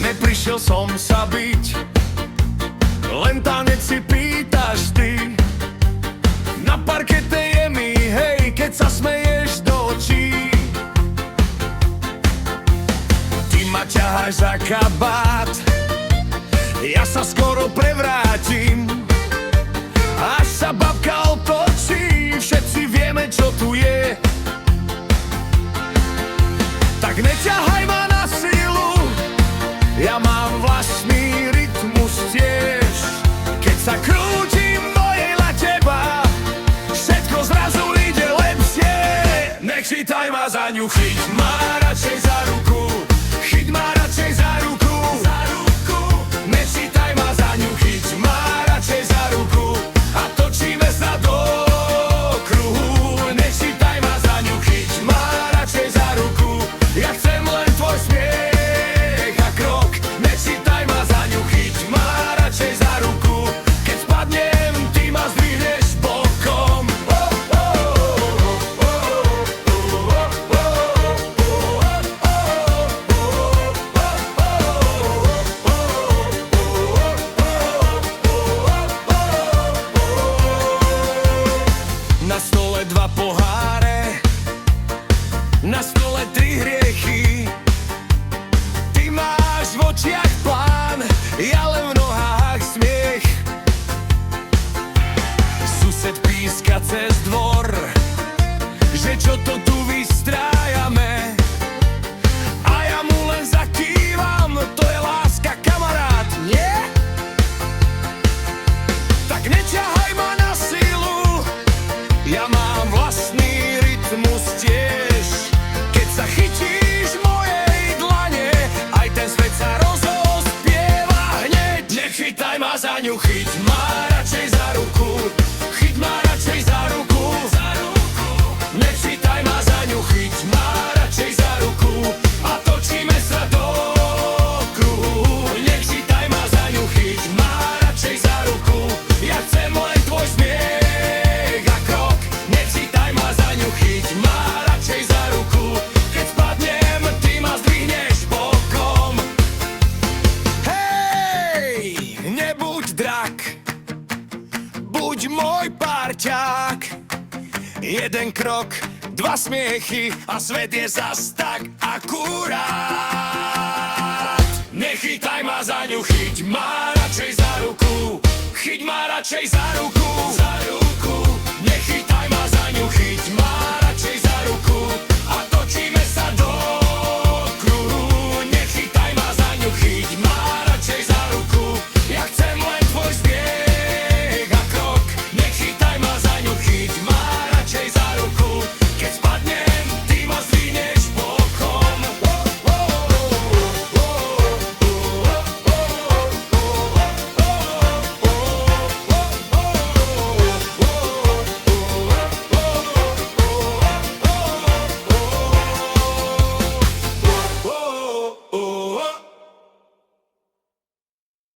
Neprišiel som sa byť, len tanec si pýtaš ty. Na parkete je mi, hej, keď sa smeješ do očí. Ty ma ťaháš za kabát, ja sa skoro prevrátim. Až sa babka otočí, všetci vieme, čo tu je. Tak neťahaj ma na silu, ja mám vlastný rytmus tiež. Keď sa krútim dojela teba, všetko zrazu ide lepšie. Nechytaj ma za ňu, chyť ma radšej za ruku, chyť ma radšej za ruku, za ruku. Nechytaj ma za ňu, chyť ma radšej za ruku a točíme sa do kruhu. Nechytaj ma za ňu, chyť ma radšej za ruku, ja chcem len tvoj smiech a krok. Nechytaj ma za ňu, chyť ma radšej za ruku, keď spadnem, ty ma zdvihneš bokom. Na stole dva poháre, na stole tri hriechy. Ty máš v očiach plán, ja len v nohách smiech. Sused píska cez dvor, že čo to tu vystrájame. A ja mu len zakývam, to je láska, kamarát, nie? Tak neťahaj ma na silu, ja mám vlastný rytmus tiež. Keď sa chytíš mojej dlane, aj ten svet sa rozozpieva hneď. Nechytaj ma za ňu, chyť ma radšej za ruku, chyť ma radšej za ruku, za ruku. Nechytaj ma za ňu, chyť ma radšej za ruku a točíme sa do kruhu. Nechytaj ma za ňu, chyť ma radšej za ruku, ja chcem len tvoj smiech a krok. Nechytaj ma za ňu, chyť ma radšej za ruku, keď spadnem, ty ma zdvihneš bokom. Hej, nebuď drak, buď môj parťák. Jeden krok, dva smiechy a svet je zas tak akurát. Nechytaj ma za ňu, chyť ma radšej za ruku, chyť ma radšej za ruku.